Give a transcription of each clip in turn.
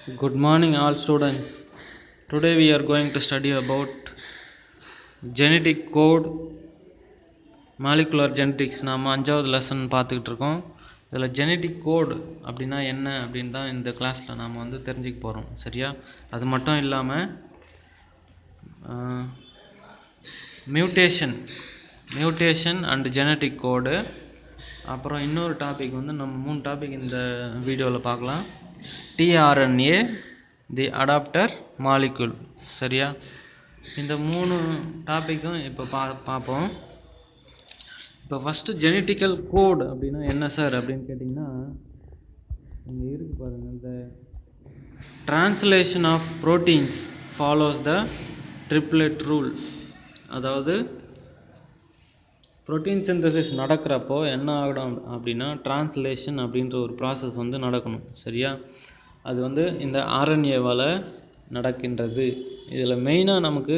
Good morning, all students. Today we are going to study about genetic code, molecular genetics. நாம் 5வது lesson பார்த்துக்கிட்டு இருக்கோம். இதில் genetic கோடு அப்படின்னா என்ன அப்படின்னு தான் இந்த கிளாஸில் நாம் தெரிஞ்சுக்க போகிறோம். சரியா? அது மட்டும் இல்லாமல் மியூட்டேஷன் அண்ட் ஜெனட்டிக் கோடு, அப்புறம் இன்னொரு டாபிக் நம்ம 3 டாபிக் இந்த வீடியோவில் பார்க்கலாம். டிஆர்என்ஏ, தி அடாப்டர் மாலிகுல். சரியா? இந்த 3 டாப்பிக்கும் இப்போ பார்ப்போம். இப்போ ஃபஸ்ட்டு ஜெனட்டிக்கல் கோடு அப்படின்னா என்ன சார் அப்படின்னு கேட்டிங்கன்னா, இங்கே இருக்குது பாருங்கள். இந்த translation of proteins follows the triplet rule. அதாவது ப்ரோட்டீன் சிந்தசிஸ் நடக்கிறப்போ என்ன ஆகிடும் அப்படின்னா, டிரான்ஸ்லேஷன் அப்படின்ற ஒரு ப்ராசஸ் நடக்கணும். சரியா? அது இந்த ஆர்என்ஏவால் நடக்கின்றது. இதில் மெயினாக நமக்கு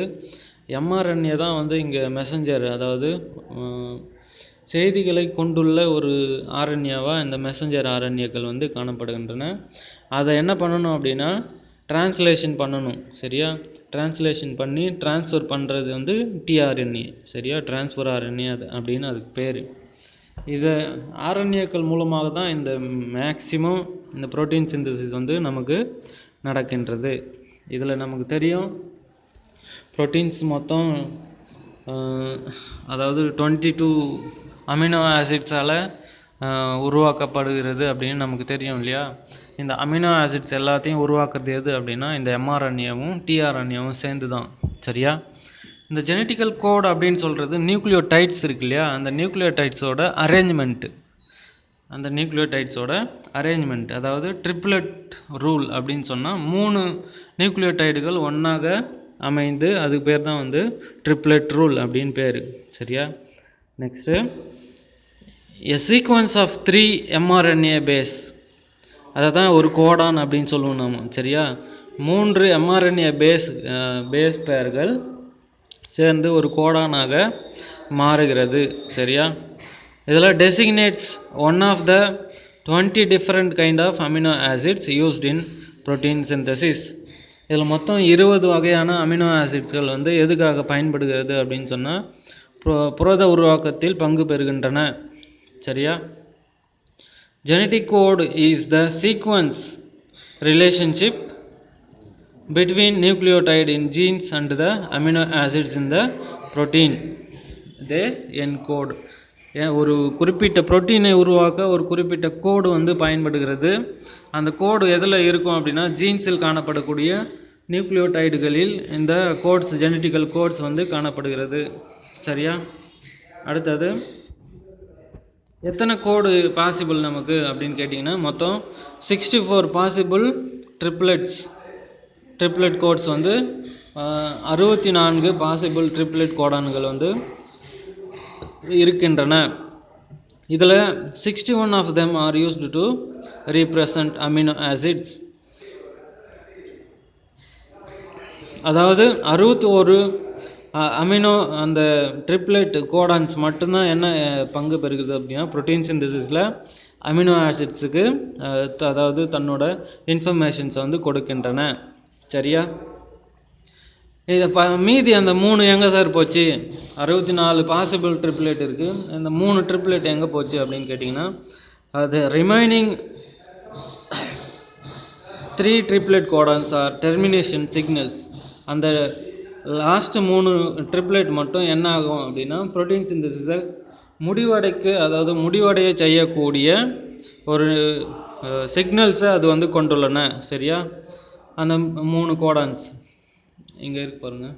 எம்ஆர்என்ஏ தான் இங்கே மெசஞ்சர், அதாவது செய்திகளை கொண்டுள்ள ஒரு ஆர்என்ஏவாக இந்த மெசஞ்சர் ஆர்என்ஏக்கள் காணப்படுகின்றன. அதை என்ன பண்ணணும் அப்படின்னா, டிரான்ஸ்லேஷன் பண்ணணும். சரியா? டிரான்ஸ்லேஷன் பண்ணி டிரான்ஸ்ஃபர் பண்ணுறது டிஆர்என்ஏ. சரியா? டிரான்ஸ்ஃபர் ஆர்என்ஏ அது அப்படின்னு அதுக்கு பேர். இதை ஆர்என்ஏக்கள் மூலமாக தான் இந்த மேக்சிமம் இந்த ப்ரோட்டீன் சிந்தசிஸ் நமக்கு நடக்கின்றது. இதில் நமக்கு தெரியும், ப்ரோட்டீன்ஸ் மொத்தம் அதாவது 22 அமினோ ஆசிட்ஸால் உருவாக்கப்படுகிறது அப்படின்னு நமக்கு தெரியும் இல்லையா? இந்த அமினோ ஆசிட்ஸ் எல்லாத்தையும் உருவாக்குறது எது அப்படின்னா, இந்த எம்ஆர்என்ஏவும் டிஆர்என்ஏவும் சேர்ந்து தான். சரியா? இந்த ஜெனட்டிக்கல் கோட் அப்படின்னு சொல்கிறது நியூக்ளியோடைட்ஸ் இருக்கு இல்லையா? அந்த நியூக்ளியோடைட்ஸோட அரேஞ்ச்மெண்ட், அதாவது ட்ரிப்ளெட் ரூல் அப்படின்னு சொன்னால் 3 நியூக்ளியோடைடுகள் ஒன்றாக அமைந்து அதுக்கு பேர் தான் ட்ரிப்ளெட் ரூல் அப்படின்னு பேர். சரியா? Next, a sequence of 3 mRNA base, அதை தான் ஒரு கோடான் அப்படின்னு சொல்லுவோம் நாம். சரியா? 3 எம்ஆர்என்ஏ பேஸ் பேர்கள் சேர்ந்து ஒரு கோடானாக மாறுகிறது. சரியா? இதில் designates one of the 20 different kind of amino acids used in protein synthesis. இதில் மொத்தம் 20 வகையான அமினோ ஆசிட்ஸ்கள் எதுக்காக பயன்படுகிறது அப்படின்னு சொன்னால், புரத உருவாக்கத்தில் பங்கு பெறுகின்றன. சரியா? Genetic code is the sequence relationship between nucleotide in genes and the amino acids in the protein they encode. ஒரு குறிப்பிட்ட புரோட்டீனை உருவாக்க ஒரு குறிப்பிட்ட கோடு பயன்படுகிறது. அந்த கோடு எதில் இருக்கும் அப்படின்னா, ஜீன்ஸில் காணப்படக்கூடிய நியூக்ளியோடைடுகளில் இந்த கோட்ஸ், ஜெனட்டிக்கல் கோட்ஸ் காணப்படுகிறது. சரியா? அடுத்தது, எத்தனை கோடு பாசிபிள் நமக்கு அப்படின்னு கேட்டிங்கன்னா, மொத்தம் 64 possible triplet codes 64 possible triplet கோடான்கள் இருக்கின்றன. இதில் 61 of them are used to represent amino acids. அதாவது 61 அமினோ அந்த ட்ரிப்ளெட் கோடான்ஸ் மட்டும்தான் என்ன பங்கு பெறுகிறது அப்படின்னா, ப்ரோட்டீன் சிந்தசிஸில் அமினோ ஆசிட்ஸுக்கு அதாவது தன்னோட இன்ஃபர்மேஷன்ஸை கொடுக்கின்றன. சரியா? இதை மீதி அந்த 3 எங்கே சார் போச்சு? 64 பாசிபிள் ட்ரிப்ளெட் இருக்குது. இந்த 3 ட்ரிப்ளெட் எங்கே போச்சு அப்படின்னு கேட்டிங்கன்னா, அது remaining 3 triplet codons are termination signals. அந்த லாஸ்ட்டு 3 ட்ரிப்ளெட் மட்டும் என்ன ஆகும் அப்படின்னா, ப்ரோட்டீன் சிந்தசிஸை முடிவடைய செய்யக்கூடிய ஒரு சிக்னல்ஸை அது கொண்டுள்ளன. சரியா? அந்த 3 கோடான்ஸ் இங்கே இருக்கு பாருங்கள்.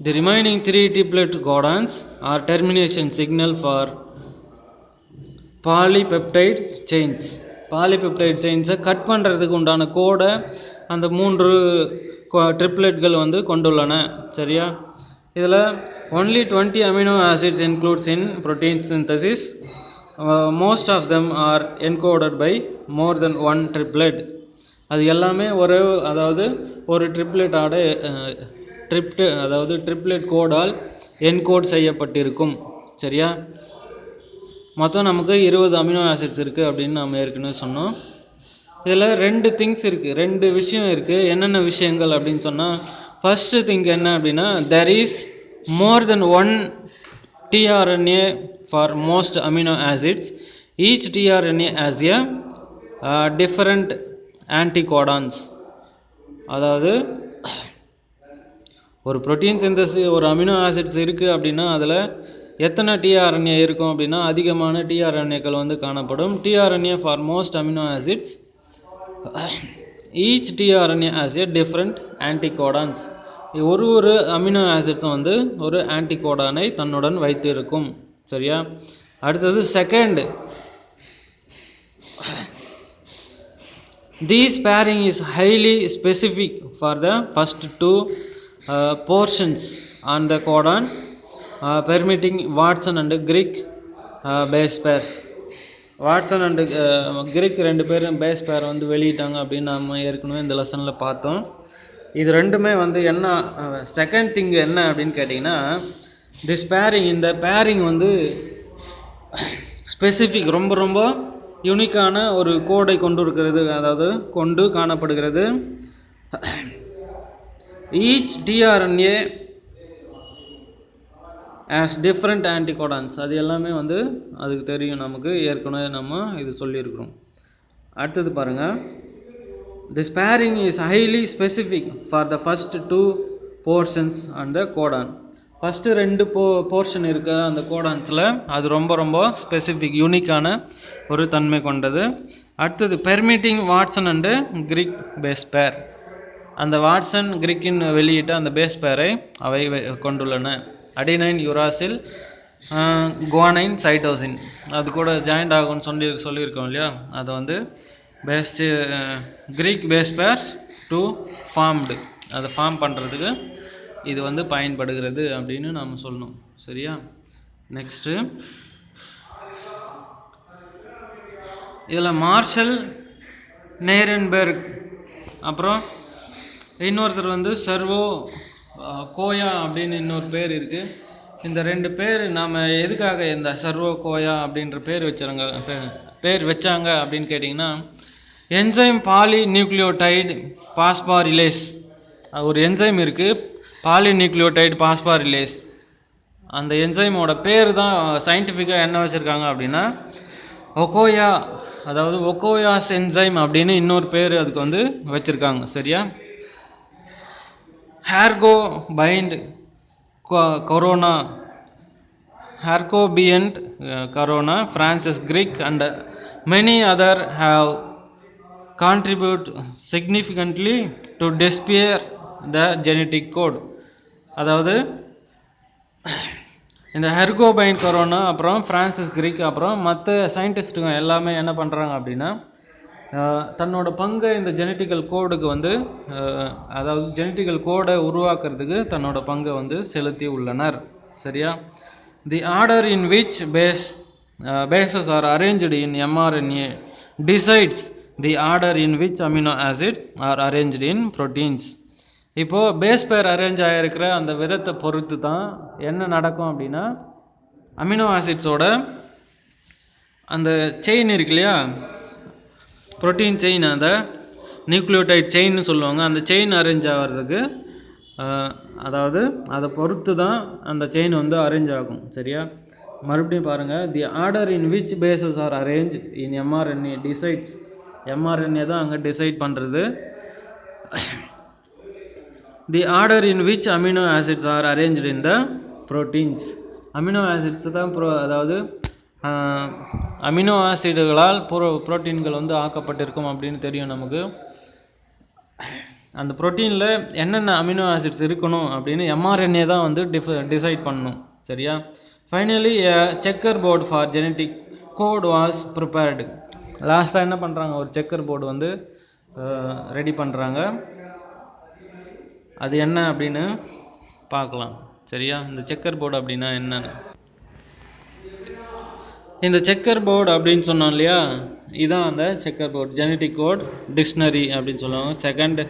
The remaining 3 triplet codons are termination signal for polypeptide chains. Polypeptide செயின்ஸை கட் பண்ணுறதுக்கு உண்டான கோடை அந்த 3 ட்ரிப்ளெட்கள் கொண்டுள்ளன. சரியா? இதில் only 20 amino acids includes in protein synthesis. Most of them are encoded by more than one triplet. அது எல்லாமே ஒரு ட்ரிப்ளெட் கோடால் என்கோட் செய்யப்பட்டிருக்கும். சரியா? மொத்தம் நமக்கு 20 அமினோ ஆசிட்ஸ் இருக்குது அப்படின்னு நம்ம ஏற்கனவே சொன்னோம். இதில் 2 திங்ஸ் இருக்குது, 2 விஷயம் இருக்குது. என்னென்ன விஷயங்கள் அப்படின்னு சொன்னால், ஃபஸ்ட்டு திங் என்ன அப்படின்னா, there is more than one tRNA for most amino acids. Each tRNA has a different anticodons. அதாவது ஒரு ப்ரோட்டீன் சிந்தசி ஒரு அமினோ ஆசிட்ஸ் இருக்குது அப்படின்னா அதில் எத்தனை டிஆர்என்ஏ இருக்கும் அப்படின்னா அதிகமான டிஆர்என்ஏக்கள் வந்து காணப்படும். TRNA for most amino acids, each tRNA has a different anticodons. ஒரு அமினோ ஆசிட்ஸும் வந்து ஒரு ஆன்டிகோடானை தன்னுடன் வைத்து இருக்கும். சரியா? அடுத்தது second, this pairing is highly specific for the first two portions on the codon, permitting Watson and Crick base pairs. Watson and Crick 2 பேரும் base பேர் வந்து வெளியிட்டாங்க அப்படின்னு நம்ம ஏற்கனவே இந்த லெசனில் பார்த்தோம். இது ரெண்டுமே வந்து என்ன, செகண்ட் திங் என்ன அப்படின்னு கேட்டிங்கன்னா, திஸ் பேரிங், இந்த பேரிங் வந்து ஸ்பெசிஃபிக், ரொம்ப ரொம்ப யூனிக்கான ஒரு கோடை கொண்டு இருக்கிறது, அதாவது கொண்டு காணப்படுகிறது. Each tRNA has different anticodons. அது எல்லாமே வந்து அதுக்கு தெரியும், நமக்கு ஏற்கனவே நம்ம இது சொல்லியிருக்கிறோம். அடுத்தது பாருங்கள், this pairing is highly specific for the first 2 portions and the codon. First 2 portion இருக்க அந்த கோடான்ஸில் அது ரொம்ப ரொம்ப ஸ்பெசிஃபிக், யூனிக்கான ஒரு தன்மை கொண்டது. அடுத்தது permitting Watson and Crick base pair. அந்த வாட்சன் கிரிக்கின் வெளியிட்ட அந்த பேஸ் பேரை அவை கொண்டுள்ளன. அடினைன், யுராசில், குவானைன், சைட்டோசின் அது கூட ஜாயிண்ட் ஆகும்னு சொல்லியிருக்கோம் இல்லையா. அதை வந்து Greek base pairs to formed, அதை ஃபார்ம் பண்ணுறதுக்கு இது வந்து பயன்படுகிறது அப்படின்னு நாம் சொல்லணும். சரியா? நெக்ஸ்ட்டு, இதில் மார்ஷல் நேரன்பெர்க், அப்புறம் இன்னொருத்தர் வந்து சர்வோ கோயா அப்படின்னு இன்னொரு பேர் இருக்குது. இந்த 2 பேர் நாம் எதுக்காக இந்த சர்வோ கோயா அப்படின்ற பேர் வச்சாங்க அப்படின்னு கேட்டிங்கன்னா, என்சைம் பாலி நியூக்ளியோடைடு பாஸ்பாரிலேஸ், ஒரு என்சைம் இருக்குது, பாலி நியூக்ளியோடைடு பாஸ்பாரிலேஸ். அந்த என்சைமோட பேர் தான் சயின்டிஃபிக்காக என்ன வச்சுருக்காங்க அப்படின்னா ஒகோயா, அதாவது ஒகோயாஸ் என்சைம் அப்படின்னு இன்னொரு பேர் அதுக்கு வந்து வச்சுருக்காங்க. சரியா? Har Gobind Khorana, Har Gobind Khorana, Francis Crick and many other have contribute significantly to disappear the genetic code. அதாவது இந்த ஹெர்கோபைன் கொரோனா, அப்புறம் ஃப்ரான்சிஸ் கிரிக், அப்புறம் மற்ற சயின்டிஸ்ட்டுங்க எல்லாமே என்ன பண்ணுறாங்க அப்படின்னா, தன்னோட பங்கை இந்த ஜெனட்டிக்கல் கோடுக்கு வந்து, அதாவது ஜெனட்டிக்கல் கோடை உருவாக்குறதுக்கு தன்னோட பங்கை வந்து செலுத்தி உள்ளனர். சரியா? தி order in which bases are arranged in mRNA decides the order in which amino acid are arranged in proteins. இப்போது பேஸ் பேர் அரேஞ்ச் ஆகிருக்கிற அந்த விதத்தை பொறுத்து தான் என்ன நடக்கும் அப்படின்னா, அமினோ ஆசிட்ஸோட அந்த செயின் இருக்கு இல்லையா, புரோட்டீன் செயின், அந்த நியூக்ளியோடைட் செயின்னு சொல்லுவாங்க, அந்த செயின் அரேஞ்ச் ஆகிறதுக்கு, அதாவது அதை பொறுத்து தான் அந்த செயின் வந்து அரேஞ்ச் ஆகும். சரியா? மறுபடியும் பாருங்கள், the order in which bases are arrange in mRNA decides. mRNA தான் அங்கே டிசைட் பண்ணுறது. The order in which amino acids are arranged in the proteins. Amino acids தான் அதாவது அமினோ ஆசிடுகளால் புரோட்டீன்கள் வந்து ஆக்கப்பட்டிருக்கும் அப்படின்னு தெரியும் நமக்கு. அந்த ப்ரோட்டீனில் என்னென்ன அமினோ ஆசிட்ஸ் இருக்கணும் அப்படின்னு mRNA தான் வந்து டிசைட் பண்ணணும். சரியா? Finally checkerboard for genetic code was prepared. லாஸ்ட்டாக என்ன பண்ணுறாங்க, ஒரு செக்கர் போர்டு வந்து ரெடி பண்ணுறாங்க. அது என்ன அப்படின்னு பார்க்கலாம். சரியா? இந்த செக்கர் போர்டு அப்படின்னா என்னன்னு, இந்த செக்கர் போர்டு அப்படின்னு சொன்னோம் இல்லையா, இதுதான் அந்த checkerboard. Genetic code dictionary அப்படின்னு சொல்லுவாங்க. செகண்ட்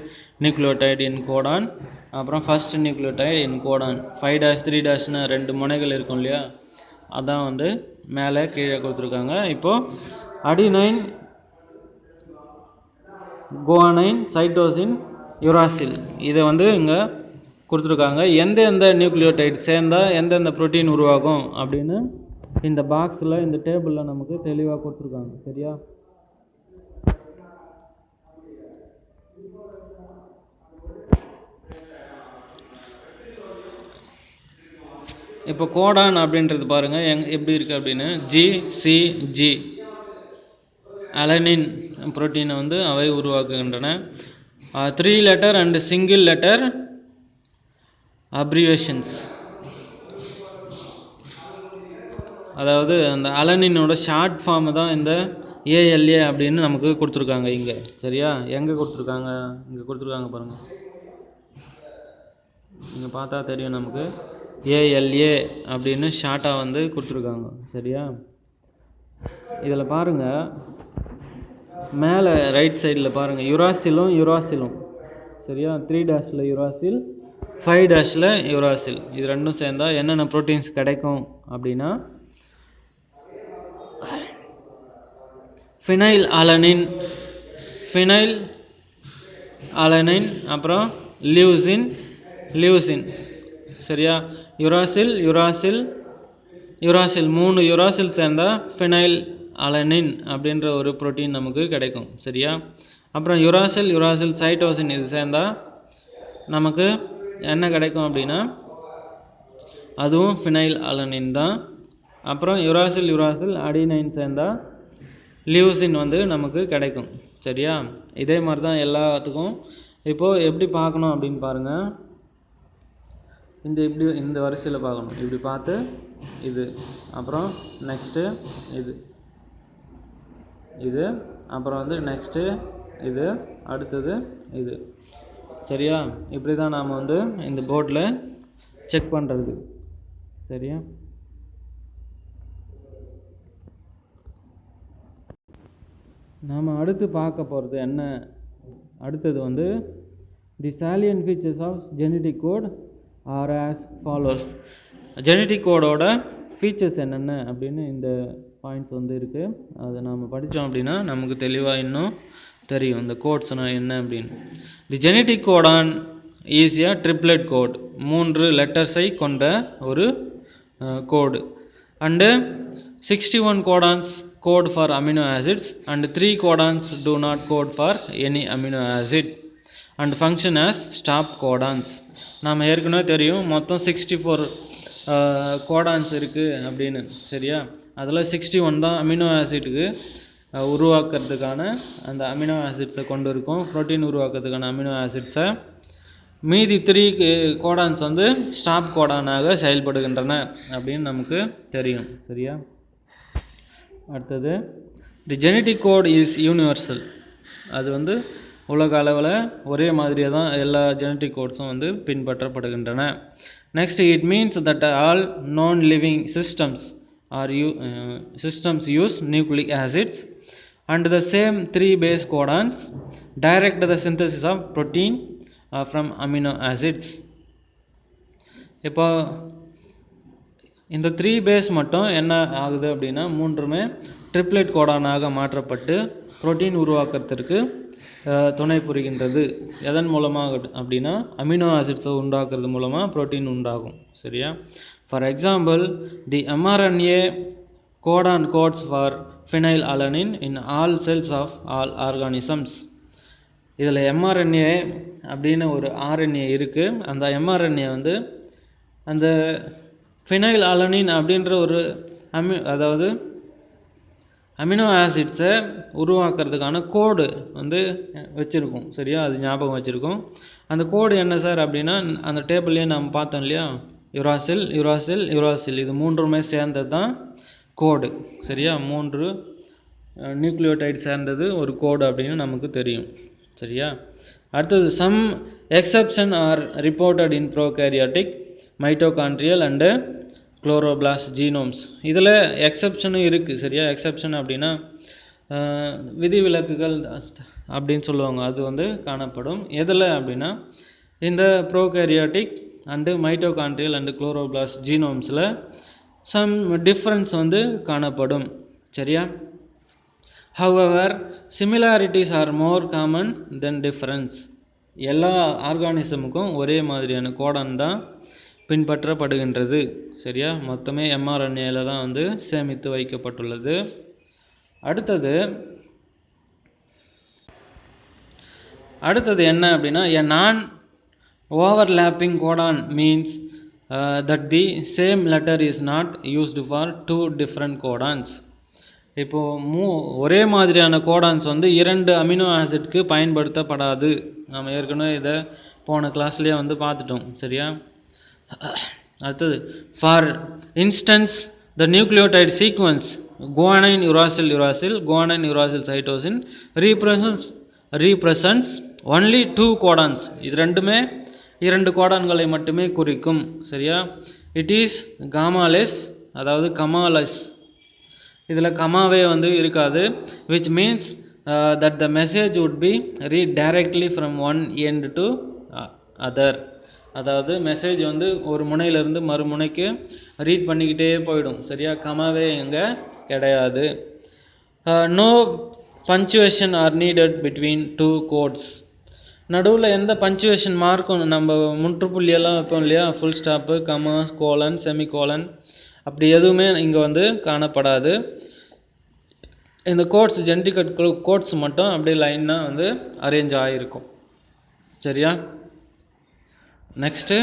நியூக்ளியோடைடு இன் கோடான், அப்புறம் ஃபர்ஸ்ட் நியூக்ளியோடைடு இன் கோடான். 5' 3' 2 முனைகள் இருக்கும் இல்லையா, அதான் வந்து மேலே கீழே கொடுத்துருக்காங்க. இப்போது அடினைன், குவானைன், சைட்டோசின், யுராசில் இதை வந்து இங்கே கொடுத்துருக்காங்க. எந்தெந்த நியூக்ளியோடைட் சேர்ந்தால் எந்தெந்த ப்ரோட்டீன் உருவாகும் அப்படின்னு இந்த பாக்ஸில், இந்த டேபிளில் நமக்கு தெளிவாக கொடுத்துருக்காங்க. சரியா? இப்போ கோடான் அப்படின்றது பாருங்கள் எப்படி இருக்குது அப்படின்னு. ஜிசிஜி அலனின் புரோட்டீனை வந்து அவை உருவாக்குகின்றன. 3 letter and single letter abbreviations, அதாவது அந்த அலனினோட ஷார்ட் ஃபார்ம் தான் இந்த ஏஎல்ஏ அப்படின்னு நமக்கு கொடுத்துருக்காங்க இங்கே. சரியா? எங்கே கொடுத்துருக்காங்க? இங்கே கொடுத்துருக்காங்க பாருங்கள். இங்கே பார்த்தா தெரியும் நமக்கு ஏஎல்ஏ அப்படின்னு ஷார்ட்டாக வந்து கொடுத்துருக்காங்க. சரியா? இதில் பாருங்கள், மேலே ரைட் சைடில் பாருங்கள் யுராசிலும். சரியா? 3' யுராசில், 5' யுராசில். இது ரெண்டும் சேர்ந்தால் என்னென்ன ப்ரோட்டீன்ஸ் கிடைக்கும் அப்படின்னா ஃபினைல் அலனின், அப்புறம் லியூசின். சரியா? யுராசில் 3 யுராசில் சேர்ந்தால் ஃபினைல் அலனின் அப்படின்ற ஒரு ப்ரோட்டீன் நமக்கு கிடைக்கும். சரியா? அப்புறம் யுராசில் சைட்டோசின் இது சேர்ந்தால் நமக்கு என்ன கிடைக்கும் அப்படின்னா அதுவும் ஃபினைல் அலனின் தான். அப்புறம் யுராசில் அடினைன் சேர்ந்தால் லியூசின் வந்து நமக்கு கிடைக்கும். சரியா? இதே மாதிரி தான் எல்லாத்துக்கும். இப்போது எப்படி பார்க்கணும் அப்படின்னு பாருங்கள். இந்த வரிசையில் பார்க்கணும். இப்படி பார்த்து இது, அப்புறம் நெக்ஸ்ட்டு இது, அப்புறம் வந்து நெக்ஸ்ட்டு இது, அடுத்தது இது. சரியா? இப்படி தான் நாம் வந்து இந்த போர்டில் செக் பண்ணுறது. சரியா? நாம் அடுத்து பார்க்க போகிறது என்ன? அடுத்தது வந்து the salient features of genetic code are as follows. Genetic கோடோட ஃபீச்சர்ஸ் என்னென்ன அப்படின்னு இந்த பாயிண்ட்ஸ் வந்து இருக்குது. அதை நாம் படித்தோம் அப்படின்னா நமக்கு தெளிவாக இன்னும் தெரியும் இந்த கோட்ஸ்னால் என்ன அப்படின்னு. The genetic codon is a triplet code. 3 லெட்டர்ஸை கொண்ட ஒரு code. And 61 codons code for amino acids and 3 codons do not code for any amino acid and function as stop codons. நாம் ஏற்கனவே தெரியும் மொத்தம் 64 கோடான்ஸ் இருக்குது அப்படின்னு. சரியா? அதில் 61 தான் அமினோ ஆசிட்டுக்கு உருவாக்குறதுக்கான அந்த அமினோ ஆசிட்ஸை கொண்டு இருக்கும், ப்ரோட்டீன் உருவாக்குறதுக்கான அமினோ ஆசிட்ஸை. மீதி 3 கோடான்ஸ் வந்து ஸ்டாப் கோடானாக செயல்படுகின்றன அப்படின்னு நமக்கு தெரியும். சரியா? அடுத்தது the genetic code is universal. அது வந்து உலக அளவில் ஒரே மாதிரியாக தான் எல்லா ஜெனட்டிக் கோட்ஸும் வந்து பின்பற்றப்படுகின்றன. Next, it means that all known living systems use nucleic acids and the same 3 base codons direct the synthesis of protein from amino acids. இப்போ இந்த 3 பேஸ் மட்டும் என்ன ஆகுது அப்படின்னா மூன்றுமே ட்ரிப்ளெட் கோடானாக மாற்றப்பட்டு புரோட்டீன் உருவாக்கத்திற்கு துணை புரிகின்றது. எதன் மூலமாக அப்படின்னா அமினோ ஆசிட்ஸை உண்டாக்குறது மூலமாக புரோட்டீன் உண்டாகும். சரியா? For example, the mRNA codon codes for phenylalanine in all cells of all organisms. இதில் mRNA அப்படின்னு ஒரு RNA இருக்குது. அந்த mRNA வந்து அந்த ஃபினைல் அலனின் அப்படின்ற ஒரு அதாவது அமினோ ஆசிட்ஸை உருவாக்குறதுக்கான கோடு வந்து வச்சுருக்கோம். சரியா? அது ஞாபகம் வச்சுருக்கோம். அந்த கோடு என்ன சார் அப்படின்னா அந்த டேபிள்லேயே நம்ம பார்த்தோம் இல்லையா, யுராசில் இது மூன்றுமே சேர்ந்தது தான் கோடு. சரியா? 3 நியூக்ளியோடைட் சேர்ந்தது ஒரு கோடு அப்படின்னு நமக்கு தெரியும். சரியா? அடுத்தது, some exception are reported in prokaryotic mitochondrial and chloroplast genomes. இதில் எக்ஸப்ஷனும் இருக்குது. சரியா? எக்ஸப்ஷன் அப்படின்னா விதிவிலக்குகள் அப்படின்னு சொல்லுவாங்க, அது வந்து காணப்படும். எதில் அப்படின்னா இந்த prokaryotic and mitochondrial and chloroplast ஜீனோம்ஸில் சம் டிஃப்ரென்ஸ் வந்து காணப்படும். சரியா? However similarities are more common than difference. எல்லா ஆர்கானிசமுக்கும் ஒரே மாதிரியான கோடான் தான் பின்பற்றப்படுகின்றது. சரியா? மொத்தமே mRNAல தான் வந்து சேமித்து வைக்கப்பட்டுள்ளது. அடுத்தது என்ன அப்படின்னா, a non overlapping codon means that the same letter is not used for two different codons. இப்போது ஒரே மாதிரியான கோடான்ஸ் வந்து 2 அமினோ ஆசிட்க்கு பயன்படுத்தப்படாது. நம்ம ஏற்கனவே இதை போன கிளாஸ்லேயே வந்து பார்த்துட்டோம். சரியா? அடுத்தது, for instance the nucleotide sequence guanine uracil uracil guanine uracil cytosine represents only 2 codons. இது ரெண்டுமே 2 கோடான்களை மட்டுமே குறிக்கும். சரியா? இட் இஸ் காமாலெஸ், அதாவது கமாலெஸ். இதில் கமாவே வந்து இருக்காது. Which means that the message would be read directly from one end to other. அதாவது மெசேஜ் வந்து ஒரு முனையிலிருந்து மறுமுனைக்கு ரீட் பண்ணிக்கிட்டே போயிடும். சரியா? கமாவே இங்கே கிடையாது. No punctuation are needed between 2 codes. நடுவில் எந்த பஞ்சுவேஷன் மார்க்கும் நம்ம முற்றுப்புள்ளியெல்லாம் வைப்போம் இல்லையா, full stop, comma, colon, semicolon, அப்படி எதுவுமே இங்கே வந்து காணப்படாது. இந்த கோட்ஸ் ஜெனடிக் கோட்ஸ் மட்டும் அப்படியே லைனாக வந்து அரேஞ்ச் ஆகிருக்கும். சரியா? Next,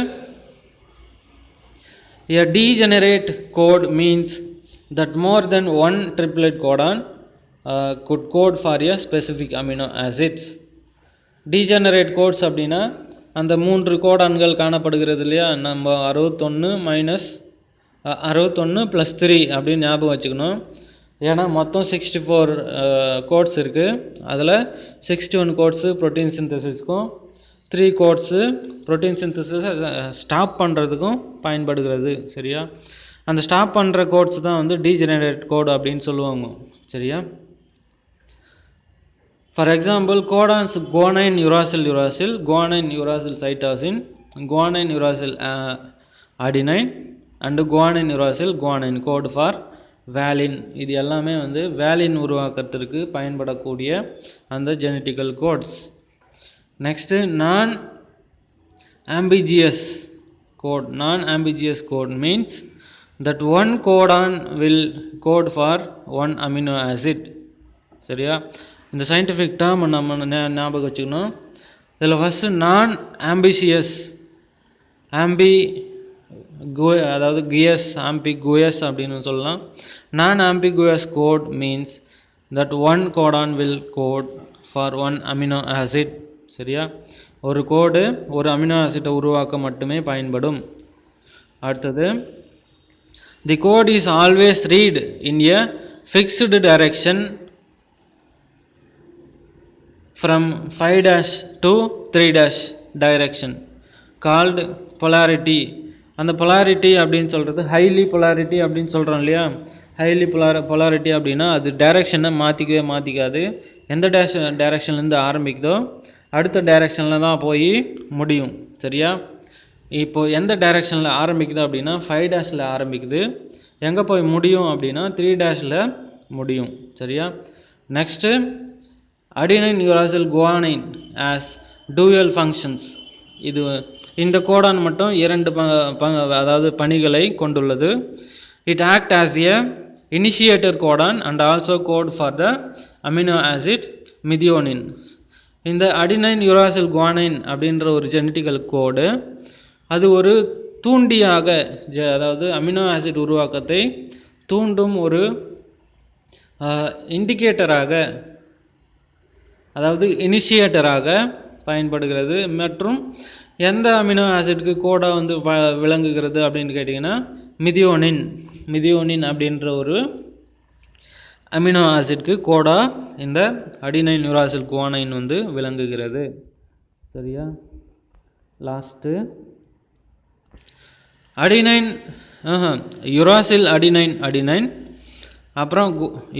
a degenerate code means that more than one triplet codon could code for a specific amino acids. degenerate codes அப்படின்னா அந்த 3 கோடான்கள் காணப்படுகிறது இல்லையா, நம்ம 61 + 3 அப்படின்னு ஞாபகம் வச்சுக்கணும். ஏன்னா மொத்தம் 64 கோட்ஸ் இருக்குது. அதில் 61 கோட்ஸு ப்ரோட்டீன் சிந்தசிஸ்க்கும் 3 கோட்ஸு ப்ரோட்டீன் சிந்தசிஸை ஸ்டாப் பண்ணுறதுக்கும் பயன்படுகிறது. சரியா? அந்த ஸ்டாப் பண்ணுற கோட்ஸ் தான் வந்து டீஜெனரேட் கோடு அப்படின்னு சொல்லுவாங்க. சரியா? For example, codons guanine uracil uracil, guanine uracil cytosine, guanine uracil adenine and guanine uracil guanine code for valine. இது எல்லாமே வந்து வேலின் உருவாக்கத்திற்கு பயன்படக்கூடிய அந்த genetical codes. Next, non ambiguous code means that one codon will code for one amino acid. சரியா? இந்த scientific term நம்ம ஞாபகம் வச்சுக்கணும். இதில் ஃபஸ்ட்டு நான் ஆம்பிஷியஸ், அதாவது ஆம்பிகுயஸ் அப்படின்னு சொல்லலாம். Non ambiguous code means that one codon will code for one amino acid. சரியா? ஒரு கோடு ஒரு அமினோ ஆசிட்டை உருவாக்க மட்டுமே பயன்படும். அடுத்தது, the code is always read in a fixed direction from 5' to 3' direction called polarity. அந்த பொலாரிட்டி அப்படின்னு சொல்கிறது ஹைலி பொலாரிட்டி அப்படின்னு சொல்கிறோம் இல்லையா. ஹைலி பொலாரிட்டி அப்படின்னா அது டைரக்ஷனை மாற்றிக்காது. எந்த டைரக்ஷன்லேருந்து ஆரம்பிக்குதோ அடுத்த டைரக்ஷனில் தான் போய் முடியும். சரியா? இப்போது எந்த டைரக்ஷனில் ஆரம்பிக்குது அப்படின்னா 5' ஆரம்பிக்குது. எங்கே போய் முடியும் அப்படின்னா 3' முடியும். சரியா? Next, adenine uracil guanine has dual functions. இந்த கோடான் மட்டும் 2 அதாவது பணிகளை கொண்டுள்ளது. It act as a initiator codon and also code for the amino acid methionine. இந்த அடினைன் யுராசில் குவானைன் அப்படின்ற ஒரு ஜெனட்டிக்கல் கோடு அது ஒரு தூண்டியாக, அதாவது அமினோ ஆசிட் உருவாக்கத்தை தூண்டும் ஒரு இண்டிகேட்டராக, அதாவது இனிஷியேட்டராக பயன்படுகிறது. மற்றும் எந்த அமினோ ஆசிட்க்கு கோடாக வந்து விளங்குகிறது அப்படின்னு கேட்டிங்கன்னா மிதியோனின் அப்படின்ற ஒரு அமினோ ஆசிட்க்கு கோடா இந்த அடினைன் யுராசில் குவானைன் வந்து விளங்குகிறது. சரியா? லாஸ்ட்டு, அடினைன் யுராசில் அடினைன் அப்புறம்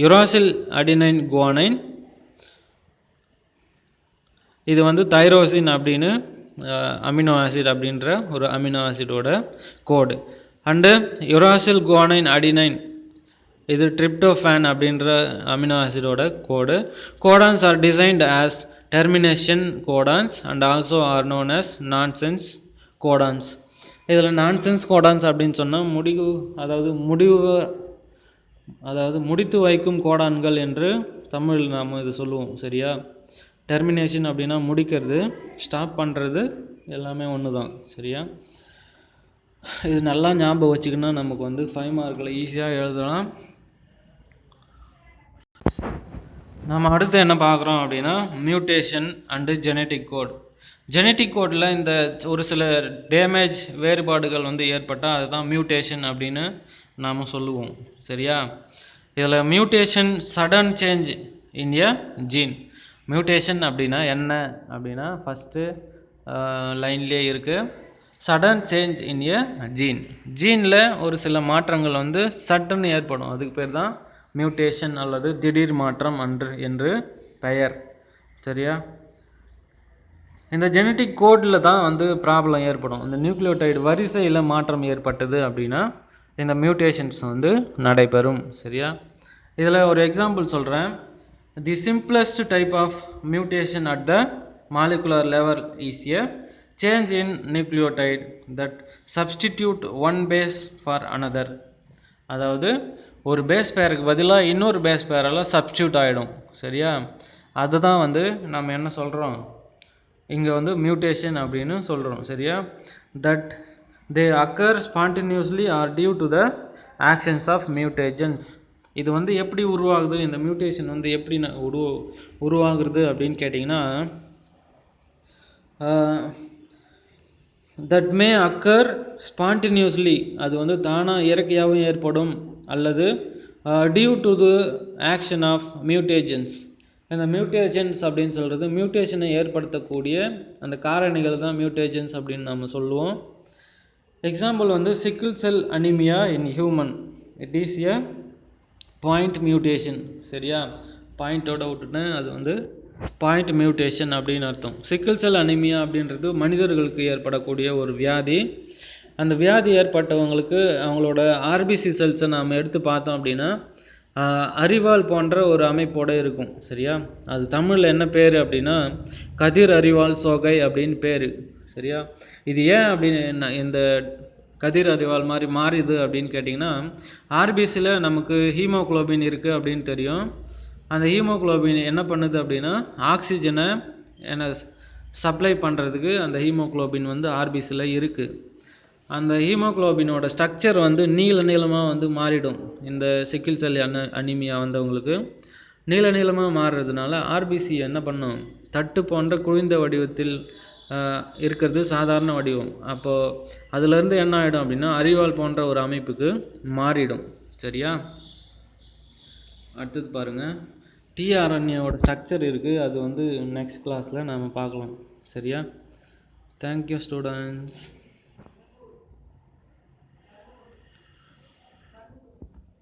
யுராசில் அடினைன் குவானைன். இது வந்து தைரோசின் அப்படின்னு அமினோ ஆசிட் அப்படின்ற ஒரு அமினோ ஆசிடோட code. And uracil guanine adenine, இது ட்ரிப்டோஃபேன் அப்படின்ற அமினோ ஆசிடோட code. Codons are designed as termination codons and also are known as nonsense codons. இதில் நான்சென்ஸ் கோடான்ஸ் அப்படின்னு சொன்னால் முடித்து வைக்கும் கோடான்கள் என்று தமிழில் நாம் இது சொல்லுவோம். சரியா? டெர்மினேஷன் அப்படின்னா முடிக்கிறது, ஸ்டாப் பண்ணுறது எல்லாமே ஒன்று தான். சரியா? இது நல்லா ஞாபகம் வச்சுக்கினா நமக்கு வந்து 5 மார்க்கில் ஈஸியாக எழுதலாம். நம்ம அடுத்து என்ன பார்க்குறோம் அப்படின்னா mutation and genetic code. Genetic கோடில் இந்த ஒரு சில டேமேஜ் வேறுபாடுகள் வந்து ஏற்பட்டால் அதுதான் மியூட்டேஷன் அப்படின்னு நாம் சொல்லுவோம். சரியா? இதில் mutation sudden change in a gene. Mutation அப்படின்னா என்ன அப்படின்னா ஃபஸ்ட்டு லைன்லேயே இருக்குது, sudden change in a gene. ஜீனில் ஒரு சில மாற்றங்கள் வந்து சட்டுன்னு ஏற்படும், அதுக்கு பேர் தான் மியூட்டேஷன் அல்லது திடீர் மாற்றம் என்று பெயர். சரியா? இந்த ஜெனட்டிக் கோடில் தான் வந்து ப்ராப்ளம் ஏற்படும். இந்த நியூக்ளியோடைடு வரிசையில் மாற்றம் ஏற்பட்டது அப்படின்னா இந்த மியூட்டேஷன்ஸ் வந்து நடைபெறும். சரியா? இதில் ஒரு எக்ஸாம்பிள் சொல்கிறேன். The simplest type of mutation at the molecular level is a change in nucleotide that substitute one base for another. அதாவது ஒரு பேஸ் பேருக்கு பதிலாக இன்னொரு பேஸ் பேரெல்லாம் சப்ஸ்டியூட் ஆகிடும். சரியா? அதுதான் வந்து நம்ம என்ன சொல்கிறோம், இங்கே வந்து மியூட்டேஷன் அப்படின்னு சொல்கிறோம். சரியா? That they occur spontaneously or due to the actions of mutagens. இது வந்து எப்படி உருவாகுது, இந்த மியூட்டேஷன் வந்து எப்படி உருவாகுறது அப்படின்னு கேட்டிங்கன்னா, தட் மே அக்கர் ஸ்பான்டினியூஸ்லி, அது வந்து தானாக இயற்கையாகவும் ஏற்படும், அல்லது due to the action of mutagens. இந்த மியூட்டேஷன்ஸ் அப்படின்னு சொல்கிறது மியூட்டேஷனை ஏற்படுத்தக்கூடிய அந்த காரணிகள் தான் மியூட்டேஷன்ஸ் அப்படின்னு நம்ம சொல்லுவோம். எக்ஸாம்பிள் வந்து sickle cell anaemia in human, it is a point mutation. சரியா? பாயிண்ட்டோட விட்டுட்டேன், அது வந்து பாயிண்ட் மியூட்டேஷன் அப்படின்னு அர்த்தம். சிக்கிள் செல் அனிமியா அப்படின்றது மனிதர்களுக்கு ஏற்படக்கூடிய ஒரு வியாதி. அந்த வியாதி ஏற்பட்டவங்களுக்கு அவங்களோட ஆர்பிசி செல்ஸை நாம் எடுத்து பார்த்தோம் அப்படின்னா அரிவாள் போன்ற ஒரு அமைப்போடு இருக்கும். சரியா? அது தமிழில் என்ன பேர் அப்படின்னா கதிர் அரிவாள் சோகை அப்படின்னு பேர். சரியா? இது ஏன் அப்படின்னு இந்த கதிர் அறிவால் மாதிரி மாறிது அப்படின்னு கேட்டிங்கன்னா, ஆர்பிசியில் நமக்கு ஹீமோக்ளோபின் இருக்குது அப்படின்னு தெரியும். அந்த ஹீமோக்ளோபின் என்ன பண்ணுது அப்படின்னா ஆக்சிஜனை சப்ளை பண்ணுறதுக்கு அந்த ஹீமோக்ளோபின் வந்து ஆர்பிசியில் இருக்குது. அந்த ஹீமோக்ளோபினோட ஸ்ட்ரக்சர் வந்து நீளமாக வந்து மாறிடும். இந்த சிக்கிள் செல் அனிமியா வந்தவங்களுக்கு நீளமாக மாறுறதுனால ஆர்பிசி என்ன பண்ணும், தட்டு போன்ற குழிந்த வடிவத்தில் இருக்கிறது சாதாரண வடிவம். அப்போது அதுலேருந்து என்ன ஆகிடும் அப்படின்னா அரிவாள் போன்ற ஒரு அமைப்புக்கு மாறிடும். சரியா? அடுத்தது பாருங்கள், டிஆர்என்ஏவோட ஸ்ட்ரக்சர் இருக்குது, அது வந்து நெக்ஸ்ட் கிளாஸில் நாம் பார்க்கலாம். சரியா? Thank you students.